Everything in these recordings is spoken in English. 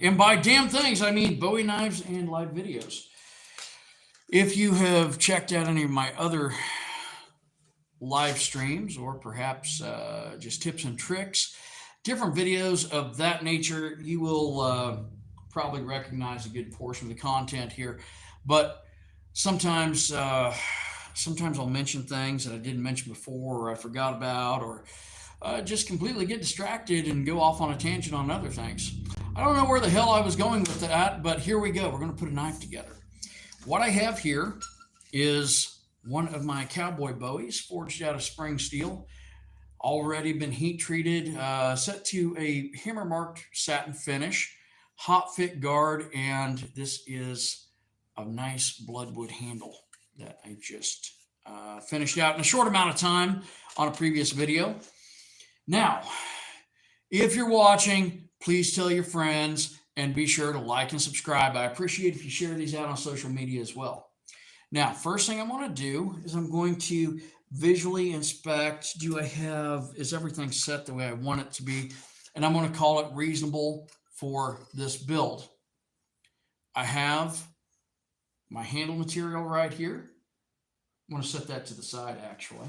And by damn things, I mean Bowie knives and live videos. If you have checked out any of my other live streams, or perhaps just tips and tricks, different videos of that nature, you will probably recognize a good portion of the content here. But sometimes, sometimes I'll mention things that I didn't mention before, or I forgot about, or just completely get distracted and go off on a tangent on other things. I don't know where the hell I was going with that, but here we go. We're going to put a knife together. What I have here is one of my cowboy bowies forged out of spring steel, already been heat treated, set to a hammer marked satin finish, hot fit guard, and this is a nice bloodwood handle that I just finished out in a short amount of time on a previous video. Now, if you're watching, please tell your friends and be sure to like and subscribe. I appreciate if you share these out on social media as well. Now, first thing I want to do is I'm going to visually inspect, is everything set the way I want it to be? And I'm going to call it reasonable for this build. I have my handle material right here. I'm going to set that to the side actually.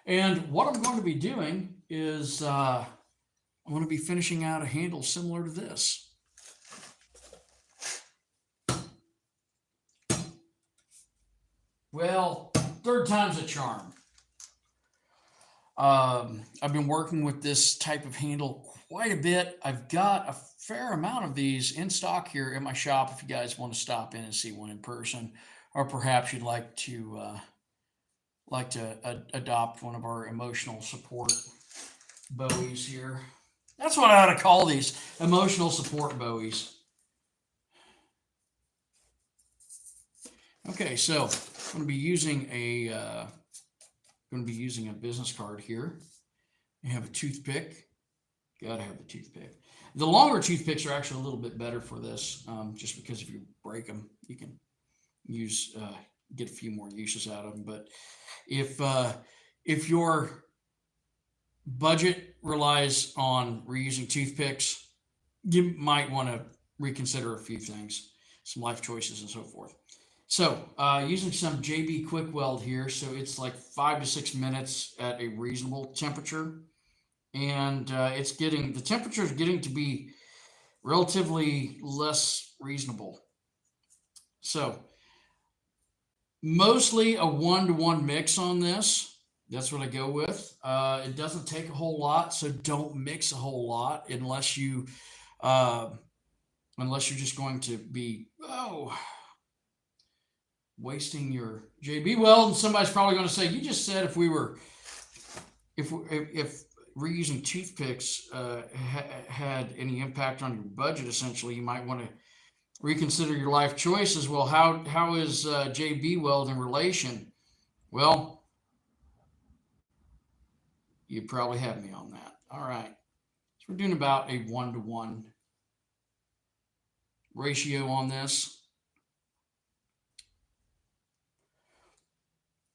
And what I'm going to be doing is I'm going to be finishing out a handle similar to this. Well, third time's a charm. I've been working with this type of handle quite a bit. I've got a fair amount of these in stock here in my shop if you guys want to stop in and see one in person, or perhaps you'd like to adopt one of our emotional support bowies here. That's what I ought to call these, emotional support bowies. Okay, so I'm going to be using a business card here. I have a toothpick. Gotta have the toothpick. The longer toothpicks are actually a little bit better for this, just because if you break them, you can get a few more uses out of them. But if your budget relies on reusing toothpicks, you might want to reconsider a few things, some life choices and so forth. So using some JB Quick Weld here, so it's like 5 to 6 minutes at a reasonable temperature, and the temperature is getting to be relatively less reasonable. So mostly a 1-to-1 mix on this. That's what I go with. It doesn't take a whole lot, so don't mix a whole lot unless you're just going to be wasting your JB Weld. And somebody's probably going to say, "You just said if reusing toothpicks had any impact on your budget, essentially, you might want to reconsider your life choices." Well, how is JB Weld in relation? Well, you probably have me on that. All right. So we're doing about a 1-to-1 ratio on this.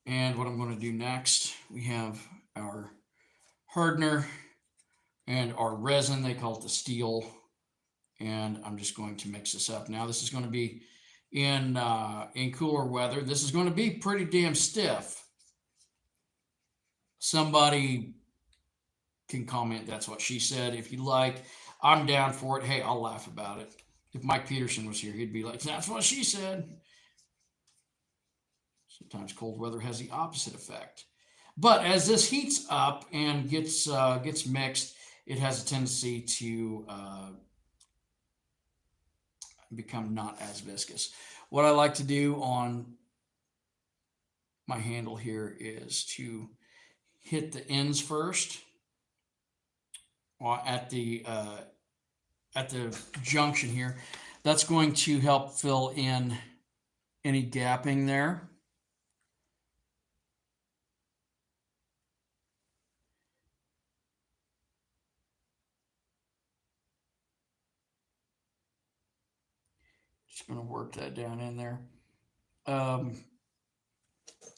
And what I'm going to do next, we have our hardener and our resin. They call it the steel. And I'm just going to mix this up. Now, this is going to be in cooler weather. This is going to be pretty damn stiff. Somebody can comment, "That's what she said." If you like, I'm down for it. Hey, I'll laugh about it. If Mike Peterson was here, he'd be like, "That's what she said." Sometimes cold weather has the opposite effect. But as this heats up and gets mixed, it has a tendency to become not as viscous. What I like to do on my handle here is to hit the ends first at the junction here. That's going to help fill in any gapping there. Just going to work that down in there.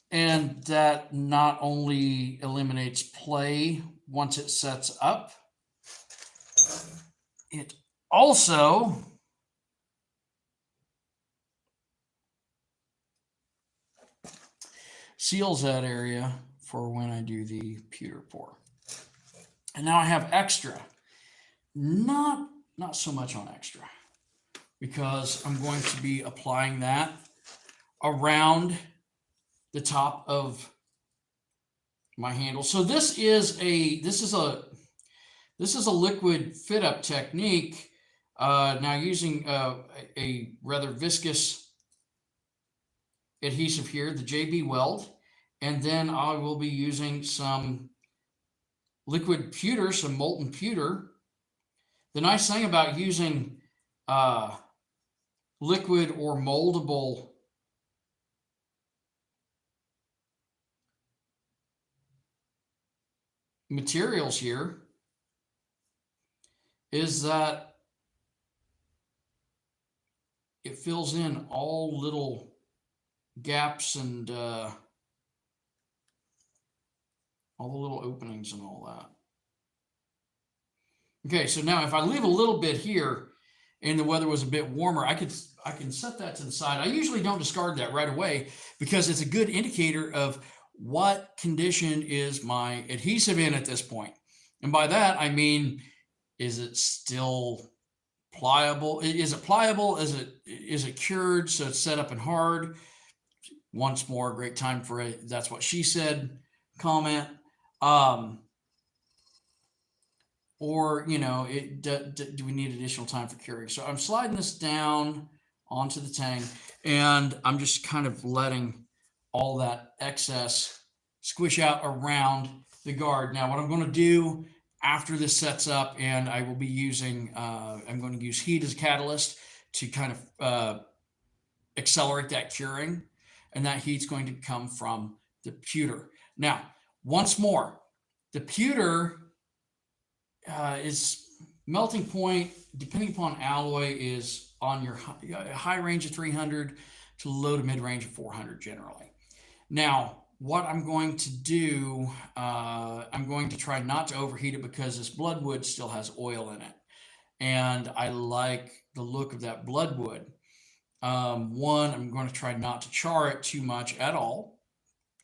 And that not only eliminates play once it sets up, it also seals that area for when I do the pewter pour. And now I have extra. Not so much on extra, because I'm going to be applying that around the top of my handle. So this is a liquid fit up technique. Now using a rather viscous adhesive here, the JB Weld, and then I will be using some liquid pewter, some molten pewter. The nice thing about using liquid or moldable materials here is that it fills in all little gaps and all the little openings and all that. Okay, so now if I leave a little bit here and the weather was a bit warmer, I can set that to the side. I usually don't discard that right away because it's a good indicator of what condition is my adhesive in at this point. And by that, I mean, is it still pliable? Is it pliable? Is it cured so it's set up and hard? Once more, great time for a "that's what she said" comment. Or, you know, do we need additional time for curing? So I'm sliding this down onto the tang, and I'm just kind of letting all that excess squish out around the guard. Now, what I'm going to do after this sets up, and I will be using, I'm going to use heat as a catalyst to kind of accelerate that curing, and that heat's going to come from the pewter. Now, once more, the pewter is melting point, depending upon alloy, is on your high range of 300 to low to mid range of 400 generally. Now, what I'm going to do, I'm going to try not to overheat it because this bloodwood still has oil in it. And I like the look of that bloodwood. One, I'm going to try not to char it too much at all.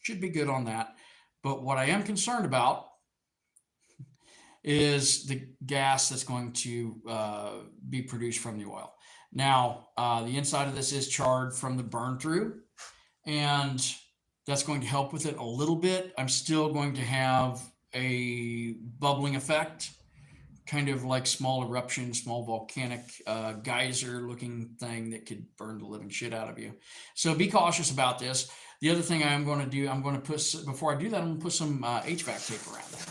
Should be good on that. But what I am concerned about is the gas that's going to be produced from the oil. Now, the inside of this is charred from the burn through, and that's going to help with it a little bit. I'm still going to have a bubbling effect, kind of like small eruption, small volcanic geyser looking thing that could burn the living shit out of you. So be cautious about this. The other thing I'm going to do, I'm going to put, before I do that, I'm going to put some HVAC tape around it.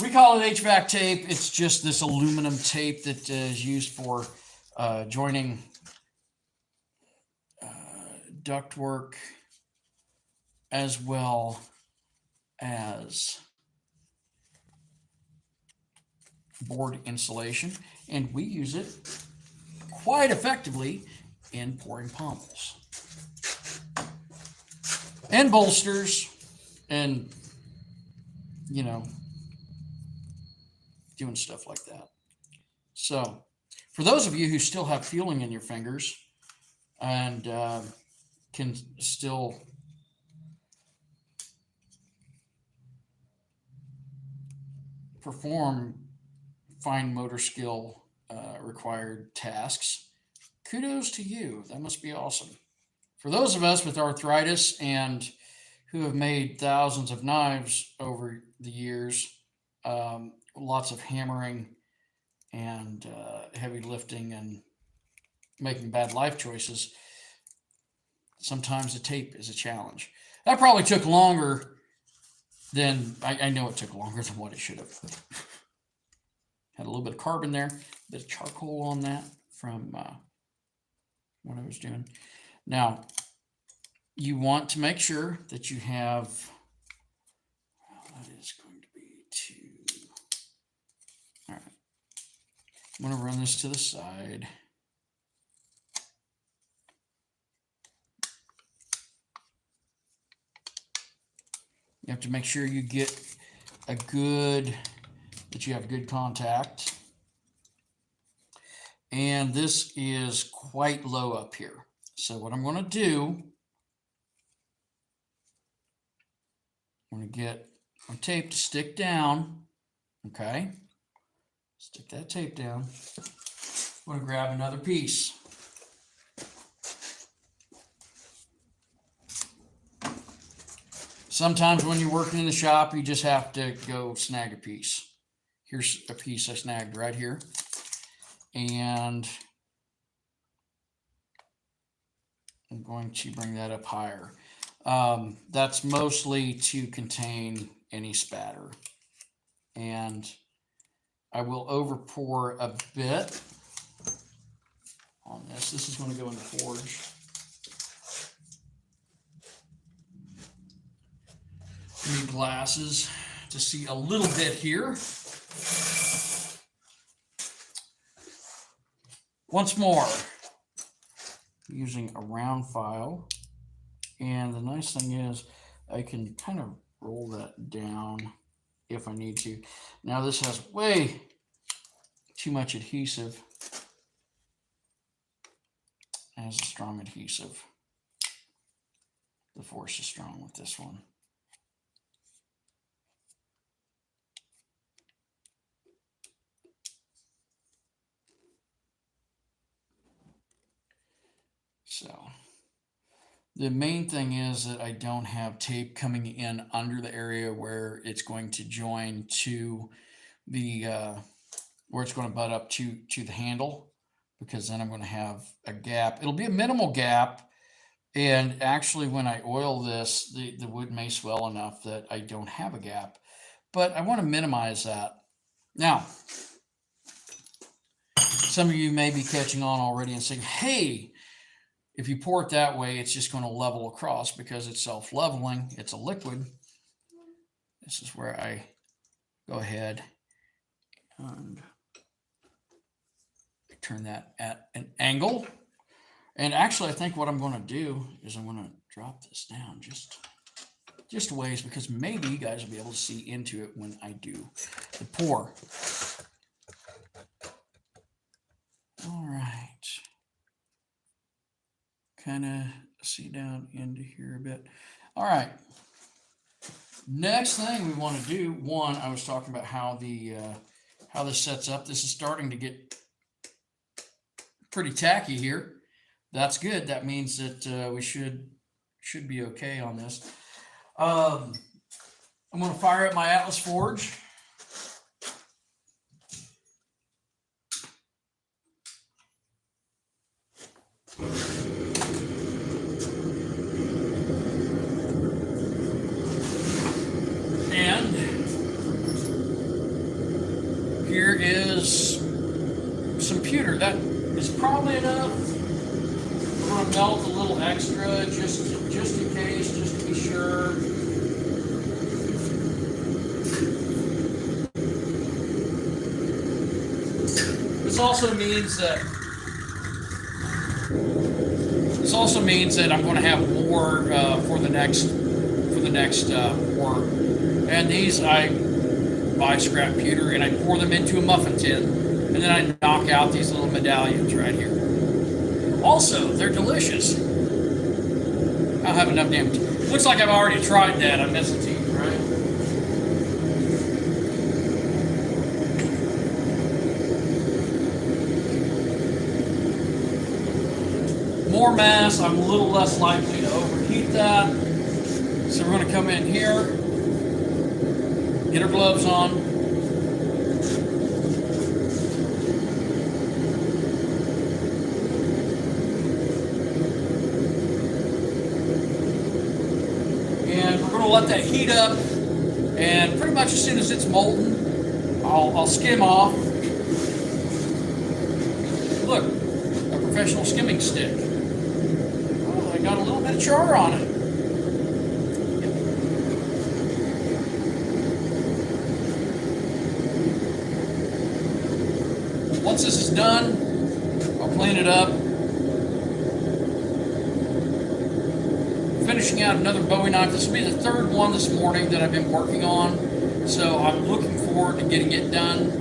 We call it HVAC tape. It's just this aluminum tape that is used for joining ductwork as well as board insulation, and we use it quite effectively in pouring pommels and bolsters and, you know, doing stuff like that. So for those of you who still have feeling in your fingers and can still perform fine motor skill required tasks, kudos to you. That must be awesome. For those of us with arthritis and who have made thousands of knives over the years, lots of hammering and heavy lifting and making bad life choices, sometimes the tape is a challenge. That probably took longer than, I know it took longer than what it should have. Had a little bit of carbon there, a bit of charcoal on that from what I was doing. Now, you want to make sure that you have, well, that is going to be 2. All right. I'm going to run this to the side. You have to make sure you get that you have good contact. and this is quite low up here. So what I'm going to do, I'm going to get my tape to stick down. Okay, stick that tape down. I'm going to grab another piece. Sometimes when you're working in the shop, you just have to go snag a piece. Here's a piece I snagged right here. And I'm going to bring that up higher. That's mostly to contain any spatter. And I will over pour a bit on this. This is going to go in the forge. I need glasses to see a little bit here. Once more, using a round file. And the nice thing is I can kind of roll that down if I need to. Now this has way too much adhesive. It has a strong adhesive. The force is strong with this one. So the main thing is that I don't have tape coming in under the area where it's going to join to the where it's going to butt up to the handle, because then I'm going to have a gap. It'll be a minimal gap, and actually when I oil this, the wood may swell enough that I don't have a gap, but I want to minimize that. Now, some of you may be catching on already and saying, hey, if you pour it that way, it's just going to level across because it's self-leveling. It's a liquid. This is where I go ahead and turn that at an angle. And actually, I think what I'm going to do is I'm going to drop this down just a ways, because maybe you guys will be able to see into it when I do the pour. All right. Kind of see down into here a bit. All right. Next thing we want to do, one, I was talking about how this sets up. This is starting to get pretty tacky here. That's good. That means that we should be okay on this. I'm going to fire up my Atlas Forge. And here is some pewter. That is probably enough. We're going to melt a little extra just in case, just to be sure. This also means that I'm going to have more for the next pour. And these I buy scrap pewter and I pour them into a muffin tin, and then I knock out these little medallions right here. Also, they're delicious. I don't have enough damn. Looks like I've already tried that. I'm missing teeth, right? More mass, I'm a little less likely to overheat that. So we're going to come in here, get our gloves on. And we're going to let that heat up, and pretty much as soon as it's molten, I'll skim off. Look, a professional skimming stick. Oh, I got a little bit of char on it. Once this is done, I'll clean it up. Finishing out another Bowie knife. This will be the third one this morning that I've been working on, so I'm looking forward to getting it done.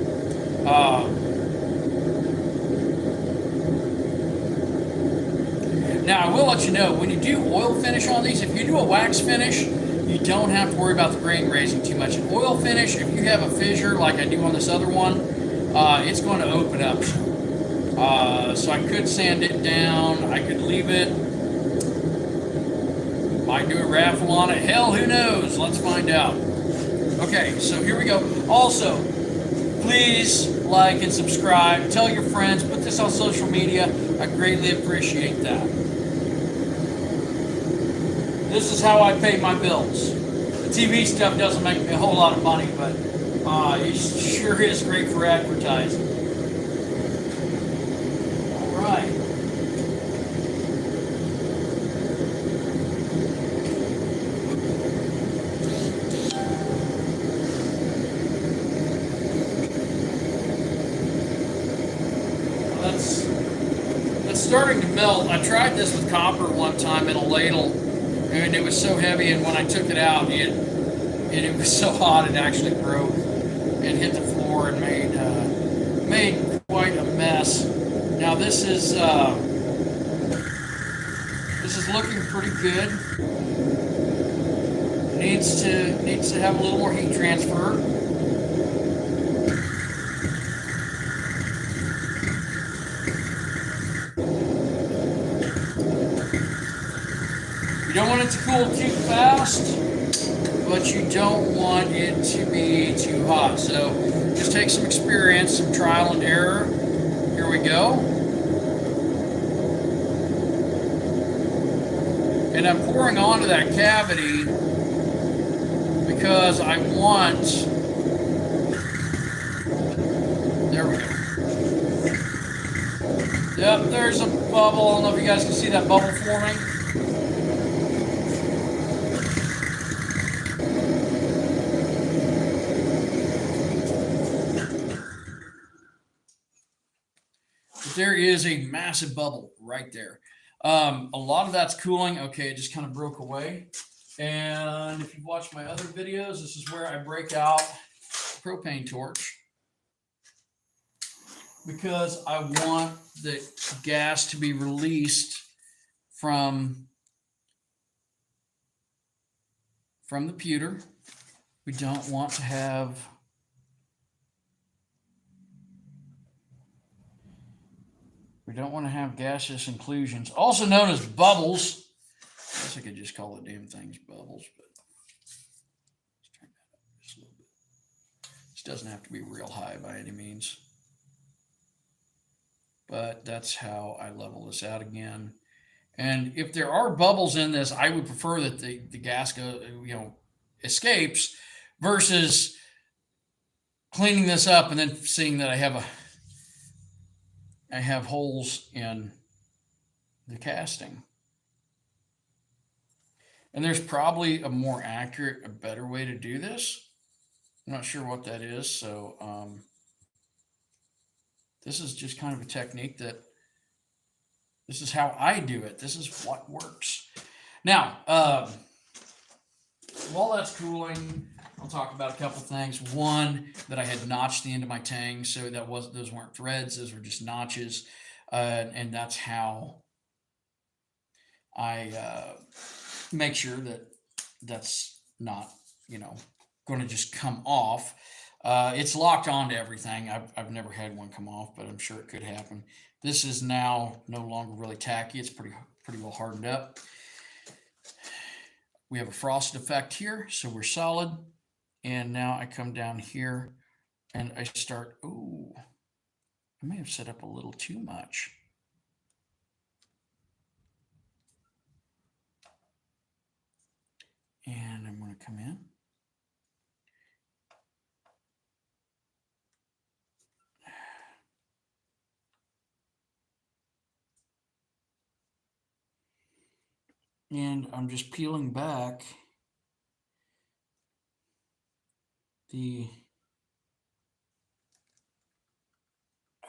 Now, I will let you know, when you do oil finish on these, if you do a wax finish, you don't have to worry about the grain raising too much. An oil finish, if you have a fissure like I do on this other one, it's going to open up. So I could sand it down. I could leave it. Might do a raffle on it. Hell, who knows? Let's find out. Okay, so here we go. Also, please like and subscribe. Tell your friends. Put this on social media. I greatly appreciate that. This is how I pay my bills. The TV stuff doesn't make me a whole lot of money, but it sure is great for advertising. All right. That's starting to melt. I tried this with copper one time in a ladle, and it was so heavy, and when I took it out, it was so hot it actually broke and hit the floor and made quite a mess. Now this is looking pretty good. Needs to have a little more heat transfer. You don't want it to cool too fast, but you don't want it to be too hot. So just take some experience, some trial and error. Here we go. And I'm pouring onto that cavity because I want, there we go. Yep, there's a bubble. I don't know if you guys can see that bubble forming. There is a massive bubble right there. A lot of that's cooling. Okay, it just kind of broke away. And if you've watched my other videos, this is where I break out propane torch, because I want the gas to be released from the pewter. We don't want to have gaseous inclusions, also known as bubbles. I guess I could just call the damn things bubbles, but let's turn that up just a little bit. This doesn't have to be real high by any means, but that's how I level this out again. And if there are bubbles in this, I would prefer that the gas escapes versus cleaning this up and then seeing that I have holes in the casting. And there's probably a more accurate, a better way to do this. I'm not sure what that is. So this is just kind of a technique that, this is how I do it. This is what works. Now, while that's cooling, I'll talk about a couple things. One, that I had notched the end of my tang, so those weren't threads; those were just notches, and that's how I make sure that that's not, going to just come off. It's locked onto everything. I've never had one come off, but I'm sure it could happen. This is now no longer really tacky. It's pretty well hardened up. We have a frosted effect here, so we're solid. And now I come down here and I start, I may have set up a little too much. And I'm going to come in. And I'm just peeling back the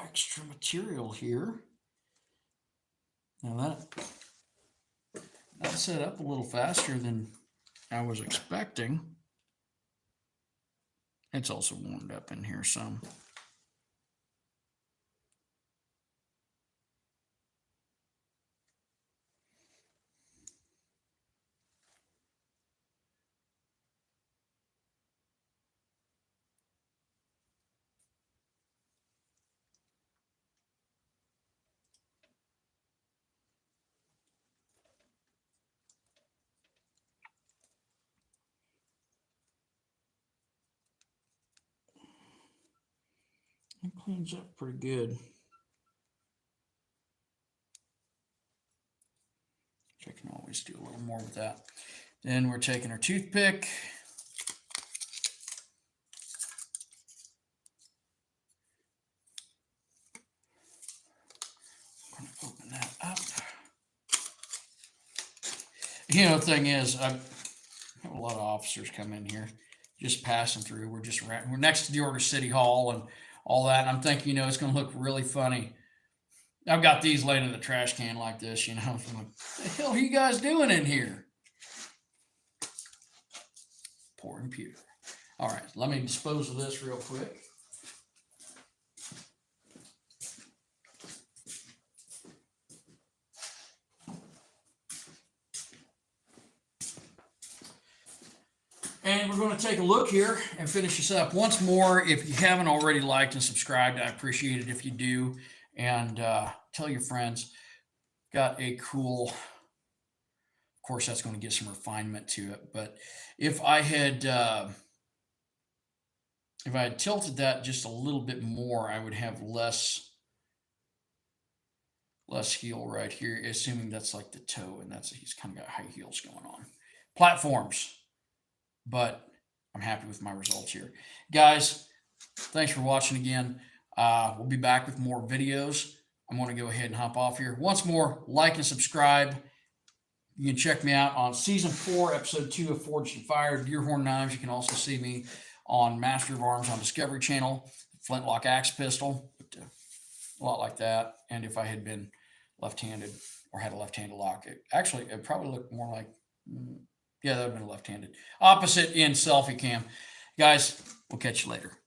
extra material here. Now that set up a little faster than I was expecting. It's also warmed up in here some. It cleans up pretty good. I can always do a little more with that. Then we're taking our toothpick. I'm going to open that up. You know, the thing is, I have a lot of officers come in here, just passing through. We're next to the Georgia City Hall and all that. And I'm thinking, you know, it's going to look really funny. I've got these laying in the trash can like this, you know. I'm like, what the hell are you guys doing in here? Pouring pewter. All right, let me dispose of this real quick. And we're going to take a look here and finish this up. Once more, if you haven't already liked and subscribed, I appreciate it if you do. And tell your friends. Got a cool, of course, that's going to get some refinement to it. But if I had tilted that just a little bit more, I would have less heel right here, assuming that's like the toe, and he's kind of got high heels going on. Platforms. But I'm happy with my results here. Guys, thanks for watching again. We'll be back with more videos. I'm going to go ahead and hop off here. Once more, like and subscribe. You can check me out on Season 4, Episode 2 of Forged and Fired, Deerhorn Knives. You can also see me on Master of Arms on Discovery Channel, Flintlock Axe Pistol, a lot like that. And if I had been left-handed or had a left-handed lock, it probably looked more like... yeah, that would have been left-handed. Opposite in selfie cam. Guys, we'll catch you later.